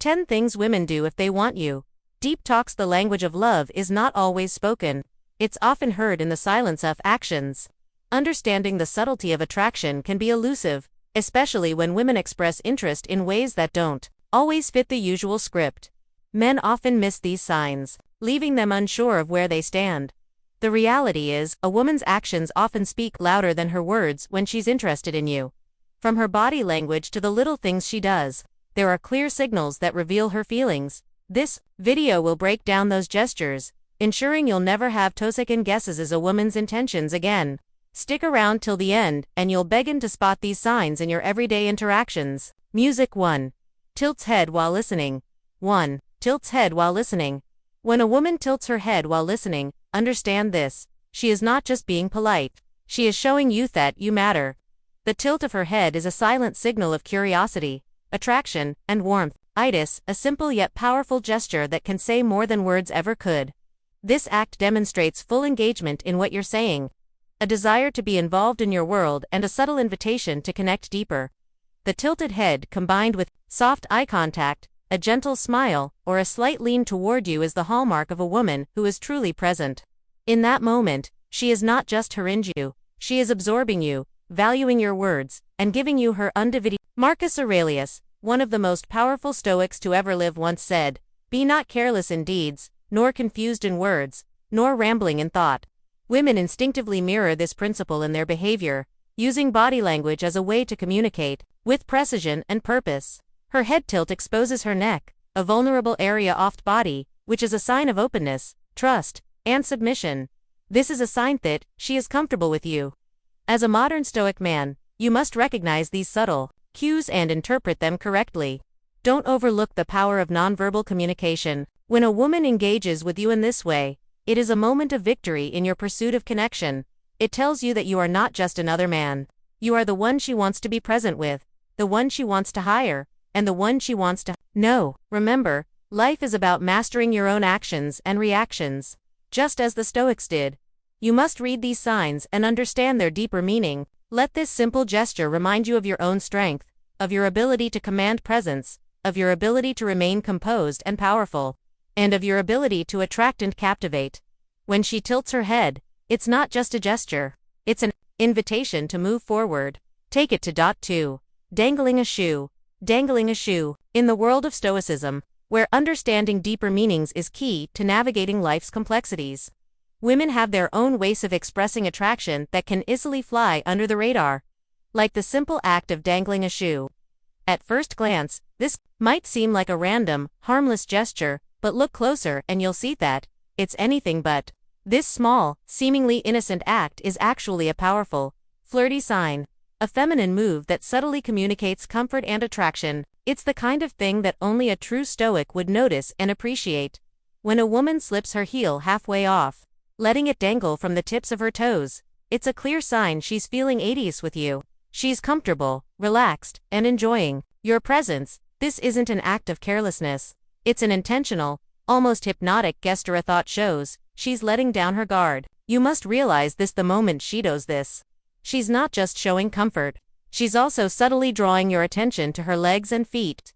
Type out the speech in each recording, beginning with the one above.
10 Things Women Do If They Want You. Deep talks. The language of love is not always spoken. It's often heard in the silence of actions. Understanding the subtlety of attraction can be elusive, especially when women express interest in ways that don't always fit the usual script. Men often miss these signs, leaving them unsure of where they stand. The reality is, a woman's actions often speak louder than her words when she's interested in you. From her body language to the little things she does, there are clear signals that reveal her feelings. This video will break down those gestures, ensuring you'll never have second guesses as a woman's intentions again. Stick around till the end, and you'll begin to spot these signs in your everyday interactions. Music. 1. Tilts head while listening. 1. Tilts head while listening. When a woman tilts her head while listening, understand this. She is not just being polite. She is showing you that you matter. The tilt of her head is a silent signal of curiosity, attraction, and warmth. Itis, a simple yet powerful gesture that can say more than words ever could. This act demonstrates full engagement in what you're saying, a desire to be involved in your world, and a subtle invitation to connect deeper. The tilted head, combined with soft eye contact, a gentle smile, or a slight lean toward you, is the hallmark of a woman who is truly present. In that moment, she is not just hearing you, she is absorbing you, valuing your words, and giving you her undivided. Marcus Aurelius, one of the most powerful Stoics to ever live, once said, "Be not careless in deeds, nor confused in words, nor rambling in thought." Women instinctively mirror this principle in their behavior, using body language as a way to communicate, with precision and purpose. Her head tilt exposes her neck, a vulnerable area off body, which is a sign of openness, trust, and submission. This is a sign that she is comfortable with you. As a modern Stoic man, you must recognize these subtle cues and interpret them correctly. Don't overlook the power of nonverbal communication. When a woman engages with you in this way, it is a moment of victory in your pursuit of connection. It tells you that you are not just another man. You are the one she wants to be present with, the one she wants to hire, and the one she wants to know. Remember, life is about mastering your own actions and reactions, just as the Stoics did. You must read these signs and understand their deeper meaning. Let this simple gesture remind you of your own strength, of your ability to command presence, of your ability to remain composed and powerful, and of your ability to attract and captivate. When she tilts her head, it's not just a gesture, it's an invitation to move forward. Take it to 2. Dangling a shoe. Dangling a shoe. In the world of Stoicism, where understanding deeper meanings is key to navigating life's complexities, women have their own ways of expressing attraction that can easily fly under the radar. Like the simple act of dangling a shoe. At first glance, this might seem like a random, harmless gesture, but look closer and you'll see that it's anything but. This small, seemingly innocent act is actually a powerful, flirty sign, a feminine move that subtly communicates comfort and attraction. It's the kind of thing that only a true Stoic would notice and appreciate. When a woman slips her heel halfway off, letting it dangle from the tips of her toes, it's a clear sign she's feeling at ease with you. She's comfortable, relaxed, and enjoying your presence. This isn't an act of carelessness. It's an intentional, almost hypnotic gesture. A thought shows she's letting down her guard. You must realize this the moment she does this. She's not just showing comfort. She's also subtly drawing your attention to her legs and feet.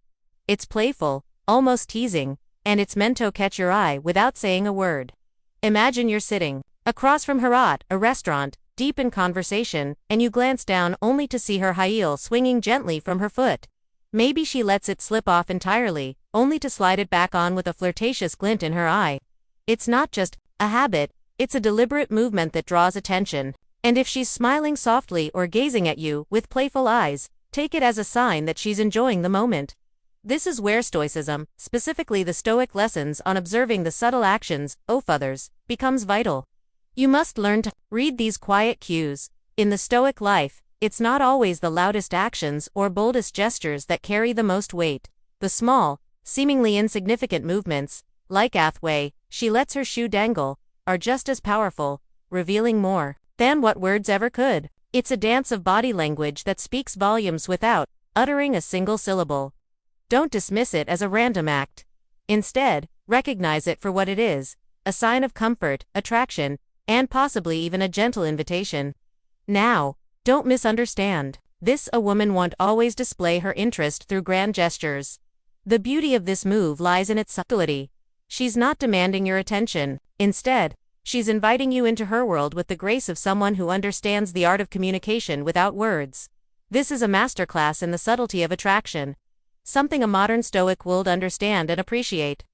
It's playful, almost teasing, and it's meant to catch your eye without saying a word. Imagine you're sitting across from her at a restaurant, deep in conversation, and you glance down only to see her high heel swinging gently from her foot. Maybe she lets it slip off entirely, only to slide it back on with a flirtatious glint in her eye. It's not just a habit, it's a deliberate movement that draws attention. And if she's smiling softly or gazing at you with playful eyes, take it as a sign that she's enjoying the moment. This is where Stoicism, specifically the Stoic lessons on observing the subtle actions of others, becomes vital. You must learn to read these quiet cues. In the Stoic life, it's not always the loudest actions or boldest gestures that carry the most weight. The small, seemingly insignificant movements, like Athway, she lets her shoe dangle, are just as powerful, revealing more than what words ever could. It's a dance of body language that speaks volumes without uttering a single syllable. Don't dismiss it as a random act. Instead, recognize it for what it is, a sign of comfort, attraction, and possibly even a gentle invitation. Now, don't misunderstand. A woman won't always display her interest through grand gestures. The beauty of this move lies in its subtlety. She's not demanding your attention. Instead, she's inviting you into her world with the grace of someone who understands the art of communication without words. This is a masterclass in the subtlety of attraction, something a modern Stoic would understand and appreciate.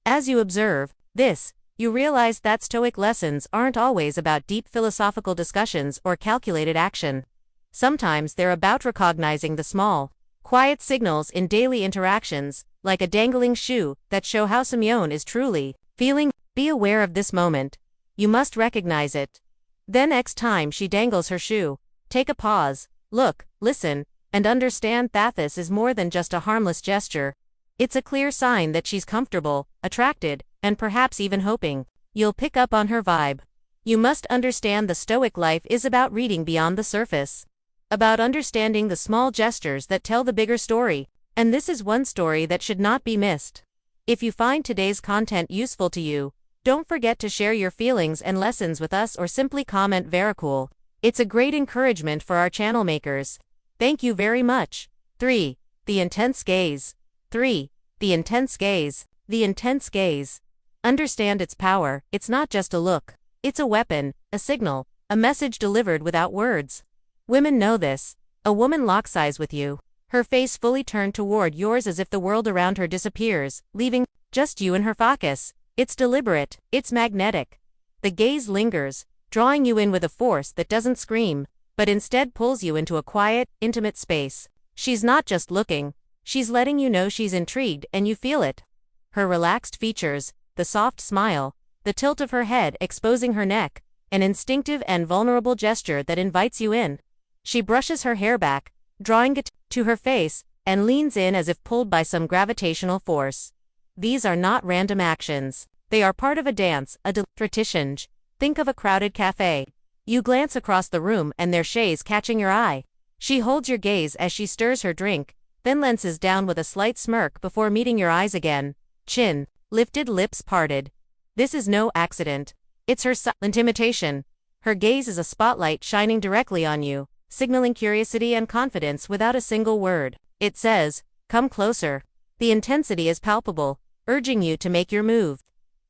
As you observe this, you realize that Stoic lessons aren't always about deep philosophical discussions or calculated action. Sometimes they're about recognizing the small, quiet signals in daily interactions, like a dangling shoe, that show how Simeon is truly feeling. Be aware of this moment. You must recognize it. Then next time she dangles her shoe, take a pause, look, listen, and understand that this is more than just a harmless gesture. It's a clear sign that she's comfortable, attracted, and perhaps even hoping you'll pick up on her vibe. You must understand the Stoic life is about reading beyond the surface, about understanding the small gestures that tell the bigger story, and this is one story that should not be missed. If you find today's content useful to you, don't forget to share your feelings and lessons with us or simply comment "Very cool." It's a great encouragement for our channel makers. Thank you very much. 3. The intense gaze. 3. The intense gaze. The intense gaze. Understand its power. It's not just a look. It's a weapon, a signal, a message delivered without words. Women know this. A woman locks eyes with you, her face fully turned toward yours as if the world around her disappears, leaving just you and her focus. It's deliberate, it's magnetic. The gaze lingers, drawing you in with a force that doesn't scream, but instead pulls you into a quiet, intimate space. She's not just looking, she's letting you know she's intrigued and you feel it. Her relaxed features, the soft smile, the tilt of her head exposing her neck, an instinctive and vulnerable gesture that invites you in. She brushes her hair back, drawing it to her face, and leans in as if pulled by some gravitational force. These are not random actions. They are part of a dance, a tradition. Think of a crowded cafe. You glance across the room and there's Shay's catching your eye. She holds your gaze as she stirs her drink, then lenses down with a slight smirk before meeting your eyes again. Chin lifted, lips parted. This is no accident. It's her silent invitation. Her gaze is a spotlight shining directly on you, signaling curiosity and confidence without a single word. It says, "Come closer." The intensity is palpable, urging you to make your move.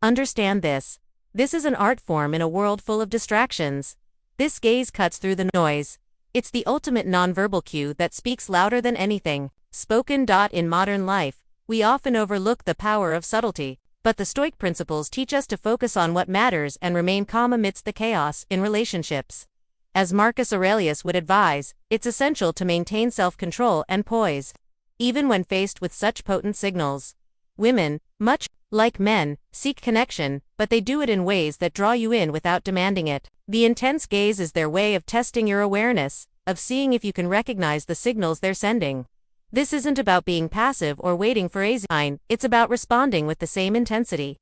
Understand this. This is an art form in a world full of distractions. This gaze cuts through the noise. It's the ultimate nonverbal cue that speaks louder than anything spoken. In modern life, we often overlook the power of subtlety, but the Stoic principles teach us to focus on what matters and remain calm amidst the chaos in relationships. As Marcus Aurelius would advise, it's essential to maintain self-control and poise, even when faced with such potent signals. Women, much like men, seek connection, but they do it in ways that draw you in without demanding it. The intense gaze is their way of testing your awareness, of seeing if you can recognize the signals they're sending. This isn't about being passive or waiting for a sign, it's about responding with the same intensity.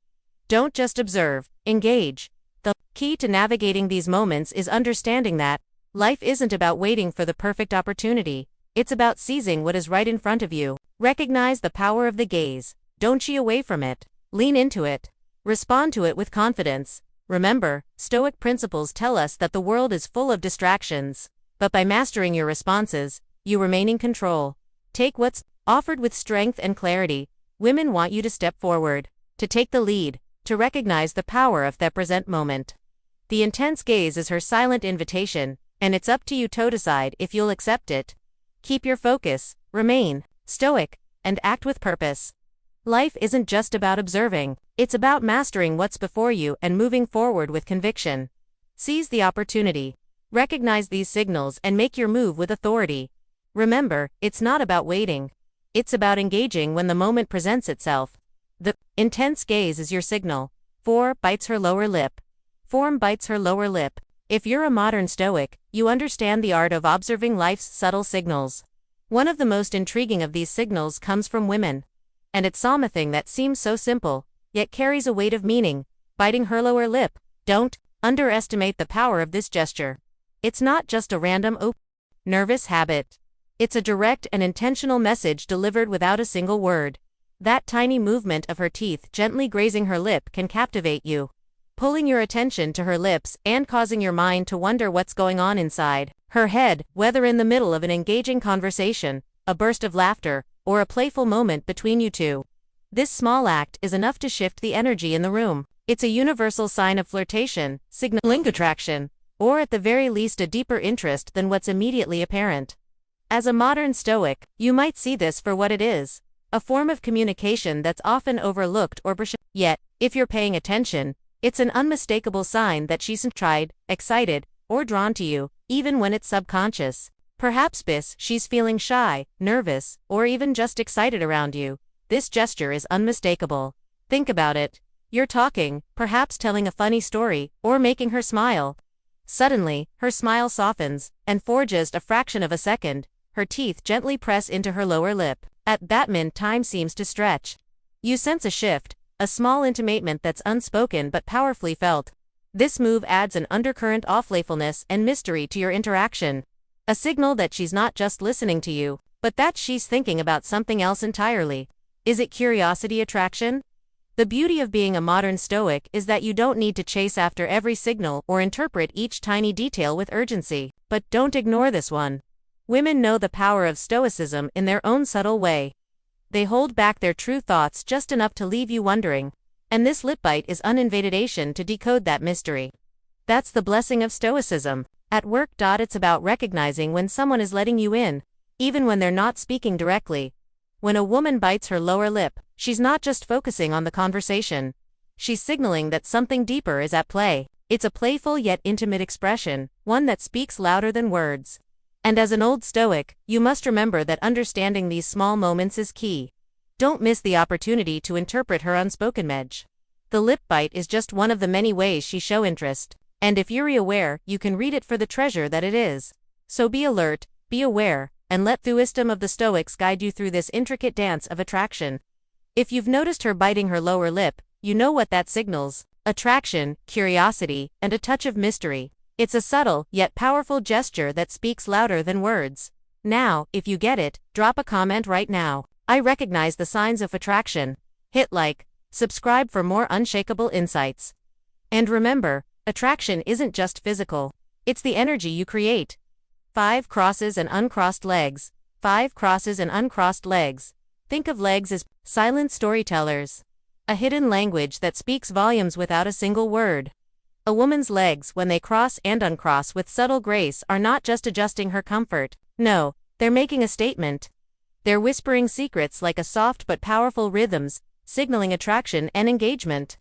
Don't just observe, engage. The key to navigating these moments is understanding that life isn't about waiting for the perfect opportunity, it's about seizing what is right in front of you. Recognize the power of the gaze. Don't shy away from it. Lean into it. Respond to it with confidence. Remember, Stoic principles tell us that the world is full of distractions, but by mastering your responses, you remain in control. Take what's offered with strength and clarity. Women want you to step forward, to take the lead, to recognize the power of that present moment. The intense gaze is her silent invitation, and it's up to you to decide if you'll accept it. Keep your focus, remain stoic, and act with purpose. Life isn't just about observing, it's about mastering what's before you and moving forward with conviction. Seize the opportunity. Recognize these signals and make your move with authority. Remember, it's not about waiting. It's about engaging when the moment presents itself. The intense gaze is your signal. 4. Bites her lower lip. Form bites her lower lip. If you're a modern Stoic, you understand the art of observing life's subtle signals. One of the most intriguing of these signals comes from women. And it's something that seems so simple, yet carries a weight of meaning. Biting her lower lip. Don't underestimate the power of this gesture. It's not just a random nervous habit. It's a direct and intentional message delivered without a single word. That tiny movement of her teeth gently grazing her lip can captivate you, pulling your attention to her lips and causing your mind to wonder what's going on inside her head, whether in the middle of an engaging conversation, a burst of laughter, or a playful moment between you two. This small act is enough to shift the energy in the room. It's a universal sign of flirtation, signaling attraction, or at the very least a deeper interest than what's immediately apparent. As a modern Stoic, you might see this for what it is, a form of communication that's often overlooked or brushed. Yet, if you're paying attention, it's an unmistakable sign that she's intrigued, excited, or drawn to you, even when it's subconscious. Perhaps she's feeling shy, nervous, or even just excited around you. This gesture is unmistakable. Think about it. You're talking, perhaps telling a funny story, or making her smile. Suddenly, her smile softens, and for just a fraction of a second, her teeth gently press into her lower lip. At that moment, time seems to stretch. You sense a shift, a small intimation that's unspoken but powerfully felt. This move adds an undercurrent of playfulness and mystery to your interaction. A signal that she's not just listening to you, but that she's thinking about something else entirely. Is it curiosity attraction? The beauty of being a modern Stoic is that you don't need to chase after every signal or interpret each tiny detail with urgency. But don't ignore this one. Women know the power of Stoicism in their own subtle way. They hold back their true thoughts just enough to leave you wondering. And this lip bite is an invitation to decode that mystery. That's the blessing of Stoicism. At work, it's about recognizing when someone is letting you in, even when they're not speaking directly. When a woman bites her lower lip, she's not just focusing on the conversation. She's signaling that something deeper is at play. It's a playful yet intimate expression, one that speaks louder than words. And as an old Stoic, you must remember that understanding these small moments is key. Don't miss the opportunity to interpret her unspoken message. The lip bite is just one of the many ways she shows interest, and if you're aware, you can read it for the treasure that it is. So be alert, be aware, and let the wisdom of the Stoics guide you through this intricate dance of attraction. If you've noticed her biting her lower lip, you know what that signals: attraction, curiosity, and a touch of mystery. It's a subtle, yet powerful gesture that speaks louder than words. Now, if you get it, drop a comment right now. I recognize the signs of attraction. Hit like, subscribe for more unshakable insights. And remember, attraction isn't just physical. It's the energy you create. 5 crosses and uncrossed legs. 5 crosses and uncrossed legs. Think of legs as silent storytellers. A hidden language that speaks volumes without a single word. A woman's legs, when they cross and uncross with subtle grace, are not just adjusting her comfort. No, they're making a statement. They're whispering secrets like a soft but powerful rhythms, signaling attraction and engagement.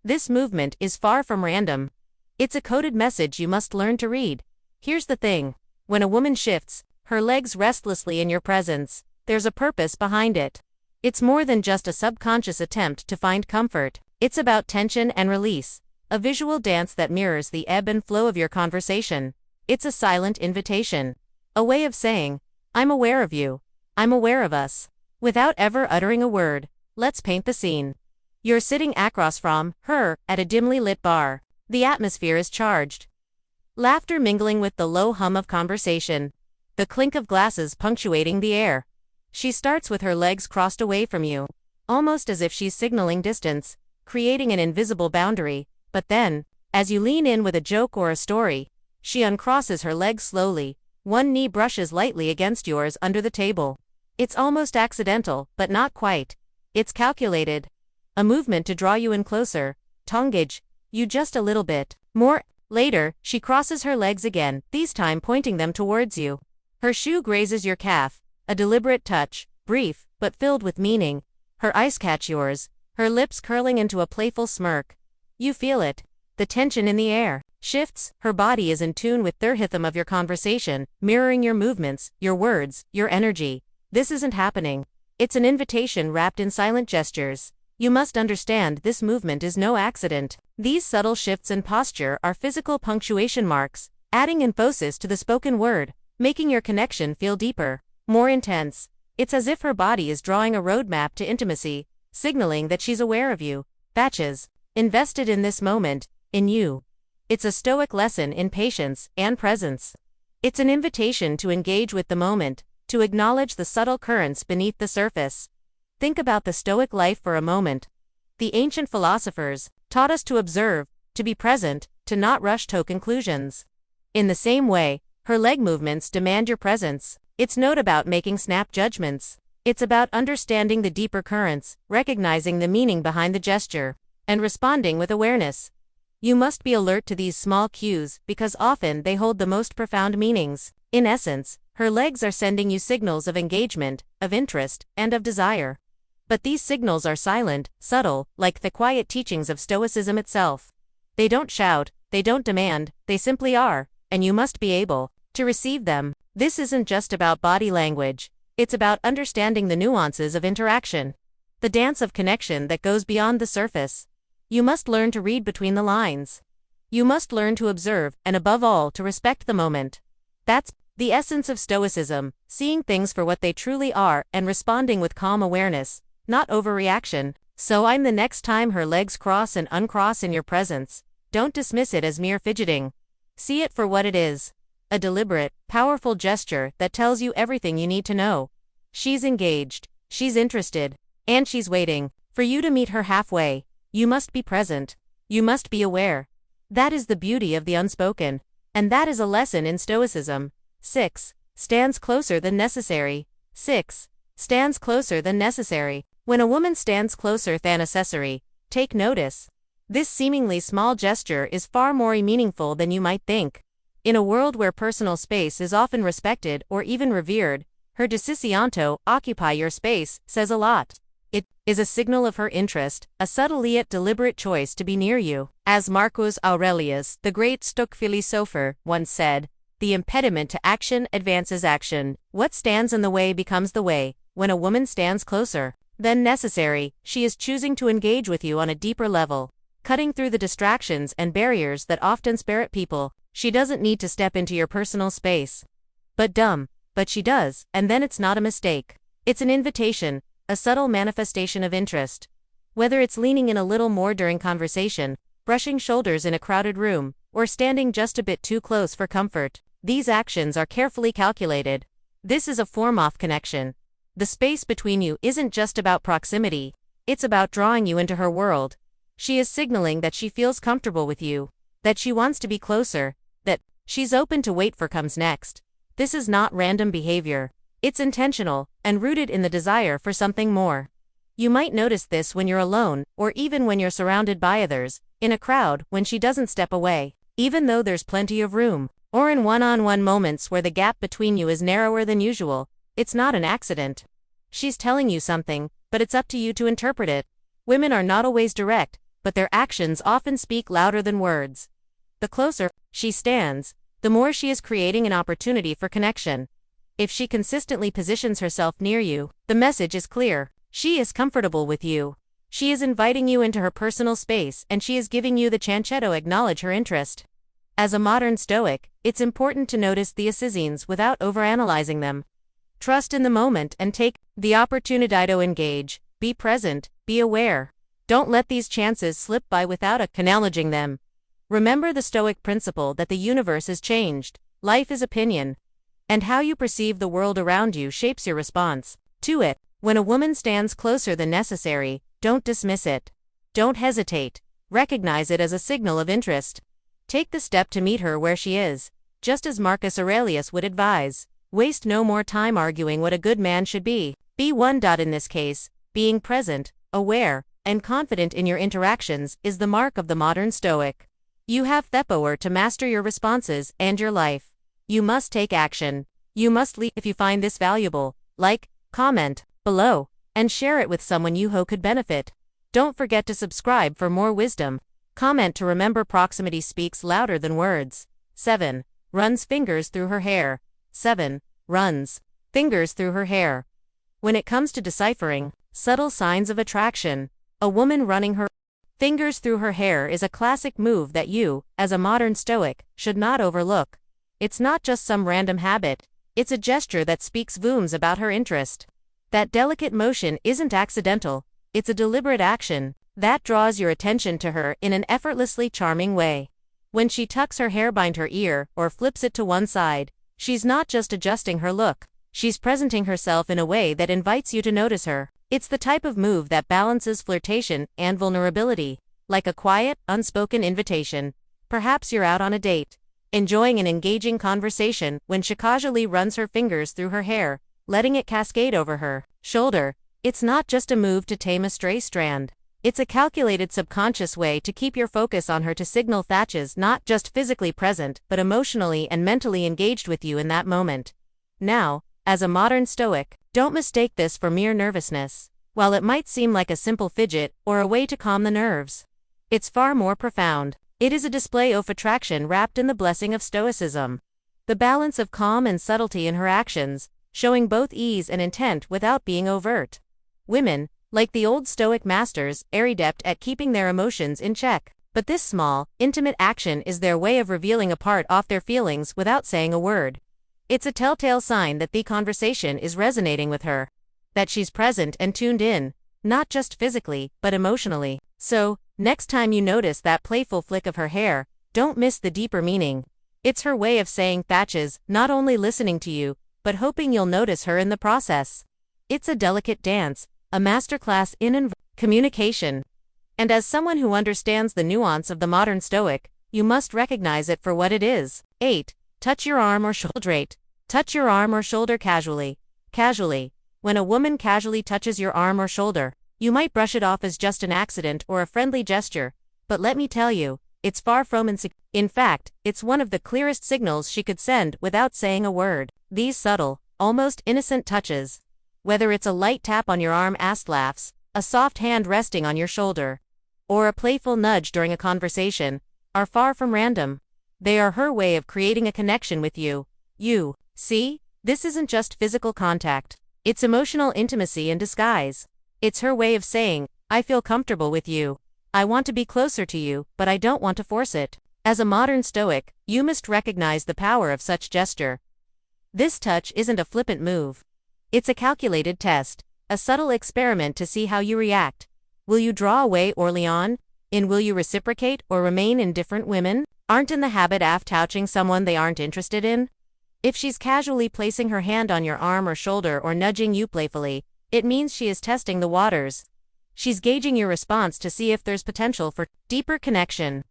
This movement is far from random. It's a coded message you must learn to read. Here's the thing. When a woman shifts her legs restlessly in your presence, there's a purpose behind it. It's more than just a subconscious attempt to find comfort. It's about tension and release. A visual dance that mirrors the ebb and flow of your conversation. It's a silent invitation. A way of saying, I'm aware of you. I'm aware of us. Without ever uttering a word, let's paint the scene. You're sitting across from her at a dimly lit bar. The atmosphere is charged. Laughter mingling with the low hum of conversation. The clink of glasses punctuating the air. She starts with her legs crossed away from you, almost as if she's signaling distance, creating an invisible boundary. But then, as you lean in with a joke or a story, she uncrosses her legs slowly. One knee brushes lightly against yours under the table. It's almost accidental, but not quite. It's calculated. A movement to draw you in closer, to engage you just a little bit more. Later, she crosses her legs again, this time pointing them towards you. Her shoe grazes your calf, a deliberate touch, brief, but filled with meaning. Her eyes catch yours, her lips curling into a playful smirk. You feel it. The tension in the air shifts. Her body is in tune with the rhythm of your conversation, mirroring your movements, your words, your energy. This isn't happening. It's an invitation wrapped in silent gestures. You must understand this movement is no accident. These subtle shifts in posture are physical punctuation marks, adding emphasis to the spoken word, making your connection feel deeper, more intense. It's as if her body is drawing a roadmap to intimacy, signaling that she's aware of you. Batches. Invested in this moment, in you. It's a Stoic lesson in patience and presence. It's an invitation to engage with the moment, to acknowledge the subtle currents beneath the surface. Think about the Stoic life for a moment. The ancient philosophers taught us to observe, to be present, to not rush to conclusions. In the same way, her leg movements demand your presence. It's not about making snap judgments. It's about understanding the deeper currents, recognizing the meaning behind the gesture, and responding with awareness. You must be alert to these small cues because often they hold the most profound meanings. In essence, her legs are sending you signals of engagement, of interest, and of desire. But these signals are silent, subtle, like the quiet teachings of Stoicism itself. They don't shout, they don't demand, they simply are, and you must be able to receive them. This isn't just about body language. It's about understanding the nuances of interaction, the dance of connection that goes beyond the surface. You must learn to read between the lines. You must learn to observe, and above all, to respect the moment. That's the essence of Stoicism, seeing things for what they truly are and responding with calm awareness, not overreaction. So I'm the next time her legs cross and uncross in your presence, don't dismiss it as mere fidgeting. See it for what it is. A deliberate, powerful gesture that tells you everything you need to know. She's engaged, she's interested, and she's waiting for you to meet her halfway. You must be present. You must be aware. That is the beauty of the unspoken, and that is a lesson in Stoicism. 6. Stands closer than necessary. 6. Stands closer than necessary. When a woman stands closer than necessary, take notice. This seemingly small gesture is far more meaningful than you might think. In a world where personal space is often respected or even revered, her decisionto, occupy your space, says a lot. It is a signal of her interest, a subtle yet deliberate choice to be near you. As Marcus Aurelius, the great Stoic philosopher, once said, the impediment to action advances action. What stands in the way becomes the way. When a woman stands closer than necessary, she is choosing to engage with you on a deeper level, cutting through the distractions and barriers that often spirit people. She doesn't need to step into your personal space. But she does, and then it's not a mistake. It's an invitation, a subtle manifestation of interest. Whether it's leaning in a little more during conversation, brushing shoulders in a crowded room, or standing just a bit too close for comfort, these actions are carefully calculated. This is a form-off connection. The space between you isn't just about proximity, it's about drawing you into her world. She is signaling that she feels comfortable with you, that she wants to be closer, that she's open to wait for comes next. This is not random behavior. It's intentional, and rooted in the desire for something more. You might notice this when you're alone, or even when you're surrounded by others, in a crowd, when she doesn't step away, even though there's plenty of room, or in one-on-one moments where the gap between you is narrower than usual. It's not an accident. She's telling you something, but it's up to you to interpret it. Women are not always direct, but their actions often speak louder than words. The closer she stands, the more she is creating an opportunity for connection. If she consistently positions herself near you, the message is clear. She is comfortable with you. She is inviting you into her personal space, and she is giving you the chance to acknowledge her interest. As a modern Stoic, it's important to notice the signs without overanalyzing them. Trust in the moment and take the opportunity to engage. Be present, be aware. Don't let these chances slip by without acknowledging them. Remember the Stoic principle that the universe is changed, life is opinion, and how you perceive the world around you shapes your response to it. When a woman stands closer than necessary, don't dismiss it. Don't hesitate. Recognize it as a signal of interest. Take the step to meet her where she is, just as Marcus Aurelius would advise. Waste no more time arguing what a good man should be. Be one. In this case, being present, aware, and confident in your interactions is the mark of the modern Stoic. You have the power to master your responses and your life. You must take action. You must lead. If you find this valuable, like, comment below, and share it with someone you hope could benefit. Don't forget to subscribe for more wisdom. Comment to remember proximity speaks louder than words. 7. Runs fingers through her hair. 7. Runs fingers through her hair. When it comes to deciphering subtle signs of attraction, a woman running her fingers through her hair is a classic move that you, as a modern Stoic, should not overlook. It's not just some random habit, it's a gesture that speaks volumes about her interest. That delicate motion isn't accidental, it's a deliberate action that draws your attention to her in an effortlessly charming way. When she tucks her hair behind her ear or flips it to one side, she's not just adjusting her look, she's presenting herself in a way that invites you to notice her. It's the type of move that balances flirtation and vulnerability, like a quiet, unspoken invitation. Perhaps you're out on a date, enjoying an engaging conversation when she casually runs her fingers through her hair, letting it cascade over her shoulder. It's not just a move to tame a stray strand. It's a calculated subconscious way to keep your focus on her, to signal that she's not just physically present, but emotionally and mentally engaged with you in that moment. Now, as a modern Stoic, don't mistake this for mere nervousness. While it might seem like a simple fidget or a way to calm the nerves, it's far more profound. It is a display of attraction wrapped in the blessing of Stoicism. The balance of calm and subtlety in her actions, showing both ease and intent without being overt. Women, like the old Stoic masters, are adept at keeping their emotions in check. But this small, intimate action is their way of revealing a part of their feelings without saying a word. It's a telltale sign that the conversation is resonating with her, that she's present and tuned in, not just physically, but emotionally. So, next time you notice that playful flick of her hair, don't miss the deeper meaning. It's her way of saying that she's not only listening to you, but hoping you'll notice her in the process. It's a delicate dance, a masterclass in communication. And as someone who understands the nuance of the modern Stoic, you must recognize it for what it is. 8. Touch your arm or shoulder. 8. Touch your arm or shoulder casually. Casually. When a woman casually touches your arm or shoulder, you might brush it off as just an accident or a friendly gesture, but let me tell you, it's far from insecure. In fact, it's one of the clearest signals she could send without saying a word. These subtle, almost innocent touches, whether it's a light tap on your arm, laughs, a soft hand resting on your shoulder, or a playful nudge during a conversation, are far from random. They are her way of creating a connection with you. You see, this isn't just physical contact. It's emotional intimacy in disguise. It's her way of saying, I feel comfortable with you. I want to be closer to you, but I don't want to force it. As a modern Stoic, you must recognize the power of such gesture. This touch isn't a flippant move. It's a calculated test, a subtle experiment to see how you react. Will you draw away or lean on? Will you reciprocate or remain indifferent? Women aren't in the habit of touching someone they aren't interested in. If she's casually placing her hand on your arm or shoulder or nudging you playfully, it means she is testing the waters. She's gauging your response to see if there's potential for deeper connection.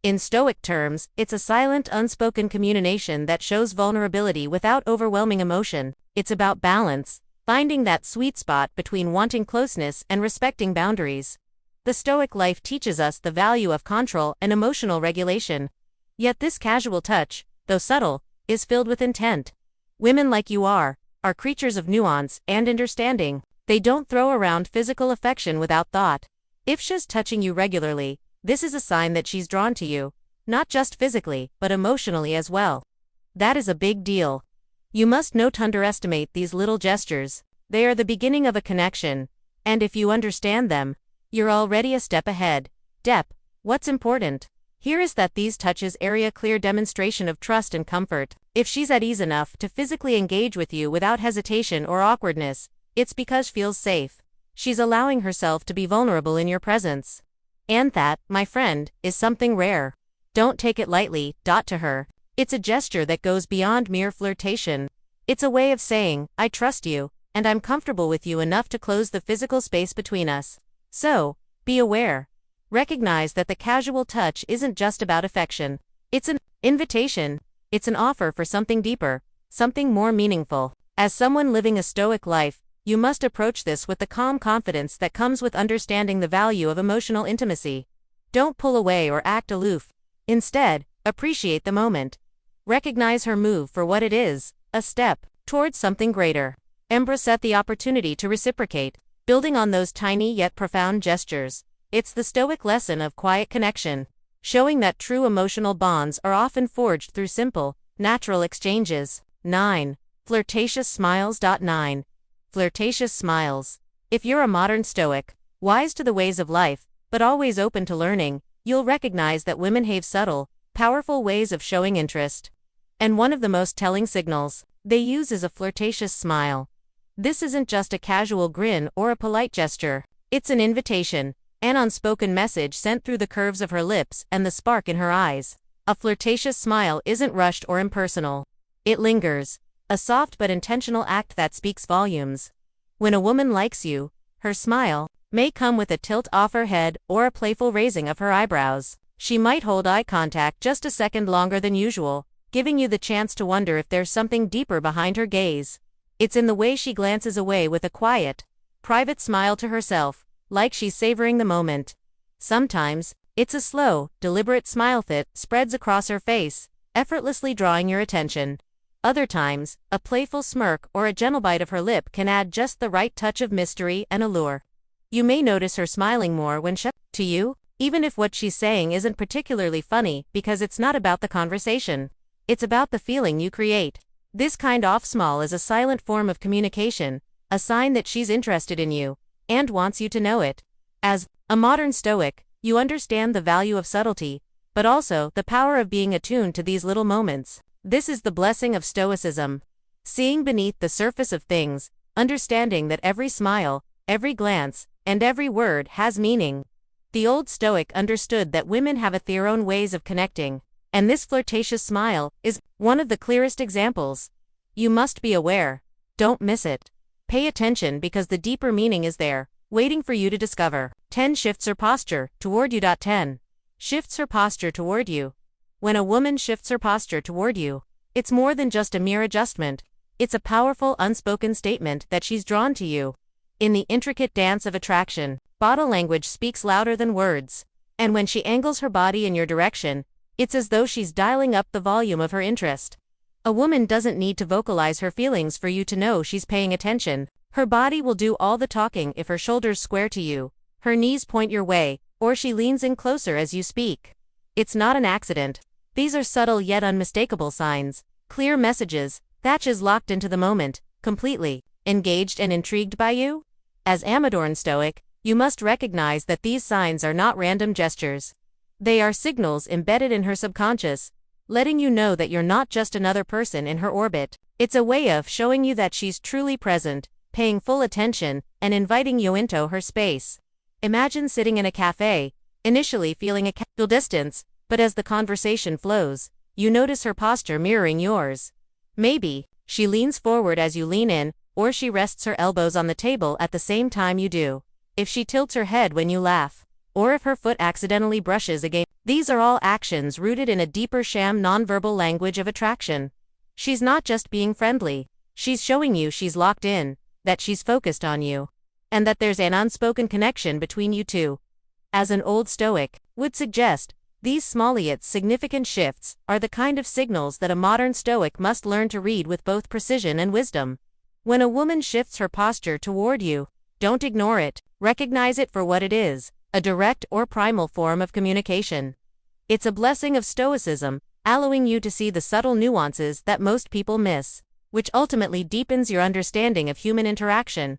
In Stoic terms, it's a silent, unspoken communication that shows vulnerability without overwhelming emotion. It's about balance, finding that sweet spot between wanting closeness and respecting boundaries. The Stoic life teaches us the value of control and emotional regulation. Yet this casual touch, though subtle, is filled with intent. Women like you are creatures of nuance and understanding. They don't throw around physical affection without thought. If she's touching you regularly, this is a sign that she's drawn to you, not just physically, but emotionally as well. That is a big deal. You must not underestimate these little gestures. They are the beginning of a connection, and if you understand them, you're already a step ahead. What's important here is that these touches are a clear demonstration of trust and comfort. If she's at ease enough to physically engage with you without hesitation or awkwardness, it's because she feels safe. She's allowing herself to be vulnerable in your presence. And that, my friend, is something rare. Don't take it lightly. To her, it's a gesture that goes beyond mere flirtation. It's a way of saying, I trust you, and I'm comfortable with you enough to close the physical space between us. So, be aware. Recognize that the casual touch isn't just about affection. It's an invitation. It's an offer for something deeper, something more meaningful. As someone living a Stoic life, you must approach this with the calm confidence that comes with understanding the value of emotional intimacy. Don't pull away or act aloof. Instead, appreciate the moment. Recognize her move for what it is, a step towards something greater. Embrace the opportunity to reciprocate, building on those tiny yet profound gestures. It's the Stoic lesson of quiet connection, showing that true emotional bonds are often forged through simple, natural exchanges. 9. Flirtatious smiles. 9. Flirtatious smiles. If you're a modern Stoic, wise to the ways of life, but always open to learning, you'll recognize that women have subtle, powerful ways of showing interest. And one of the most telling signals they use is a flirtatious smile. This isn't just a casual grin or a polite gesture. It's an invitation, an unspoken message sent through the curves of her lips and the spark in her eyes. A flirtatious smile isn't rushed or impersonal. It lingers, a soft but intentional act that speaks volumes. When a woman likes you, her smile may come with a tilt of her head or a playful raising of her eyebrows. She might hold eye contact just a second longer than usual, giving you the chance to wonder if there's something deeper behind her gaze. It's in the way she glances away with a quiet, private smile to herself, like she's savoring the moment. Sometimes, it's a slow, deliberate smile that spreads across her face, effortlessly drawing your attention. Other times, a playful smirk or a gentle bite of her lip can add just the right touch of mystery and allure. You may notice her smiling more when she's to you, even if what she's saying isn't particularly funny, because it's not about the conversation. It's about the feeling you create. This kind of smile is a silent form of communication, a sign that she's interested in you, and wants you to know it. As a modern Stoic, you understand the value of subtlety, but also the power of being attuned to these little moments. This is the blessing of Stoicism. Seeing beneath the surface of things, understanding that every smile, every glance, and every word has meaning. The old Stoic understood that women have their own ways of connecting, and this flirtatious smile is one of the clearest examples. You must be aware. Don't miss it. Pay attention because the deeper meaning is there, waiting for you to discover. 10 shifts her posture toward you. 10 shifts her posture toward you. When a woman shifts her posture toward you, it's more than just a mere adjustment. It's a powerful unspoken statement that she's drawn to you. In the intricate dance of attraction, body language speaks louder than words. And when she angles her body in your direction, it's as though she's dialing up the volume of her interest. A woman doesn't need to vocalize her feelings for you to know she's paying attention. Her body will do all the talking if her shoulders square to you, her knees point your way, or she leans in closer as you speak. It's not an accident. These are subtle yet unmistakable signs, clear messages, that she's locked into the moment, completely engaged and intrigued by you. As Amadorn Stoic, you must recognize that these signs are not random gestures. They are signals embedded in her subconscious, letting you know that you're not just another person in her orbit. It's a way of showing you that she's truly present, paying full attention, and inviting you into her space. Imagine sitting in a cafe, initially feeling a casual distance, but as the conversation flows, you notice her posture mirroring yours. Maybe she leans forward as you lean in, or she rests her elbows on the table at the same time you do. If she tilts her head when you laugh, or if her foot accidentally brushes against. These are all actions rooted in a deeper sham nonverbal language of attraction. She's not just being friendly, she's showing you she's locked in, that she's focused on you, and that there's an unspoken connection between you two. As an old Stoic would suggest, these small yet significant shifts are the kind of signals that a modern Stoic must learn to read with both precision and wisdom. When a woman shifts her posture toward you, don't ignore it, recognize it for what it is, a direct or primal form of communication. It's a blessing of Stoicism, allowing you to see the subtle nuances that most people miss, which ultimately deepens your understanding of human interaction.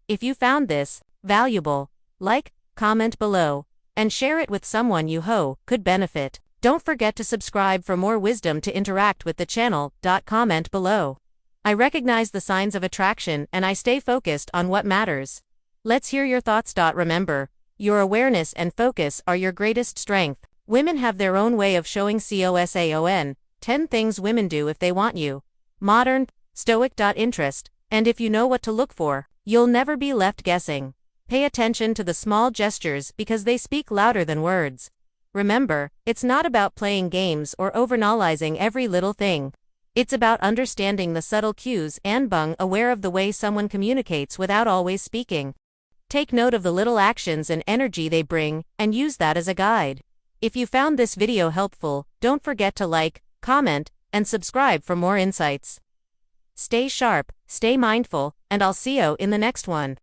If you found this valuable, like, comment below, and share it with someone you hope could benefit. Don't forget to subscribe for more wisdom to interact with the channel. Comment below. I recognize the signs of attraction and I stay focused on what matters. Let's hear your thoughts. Remember, your awareness and focus are your greatest strength. Women have their own way of showing COSAON, 10 things women do if they want you. Modern, Stoic. Interest, and if you know what to look for, you'll never be left guessing. Pay attention to the small gestures because they speak louder than words. Remember, it's not about playing games or overanalyzing every little thing. It's about understanding the subtle cues and being aware of the way someone communicates without always speaking. Take note of the little actions and energy they bring, and use that as a guide. If you found this video helpful, don't forget to like, comment, and subscribe for more insights. Stay sharp, stay mindful, and I'll see you in the next one.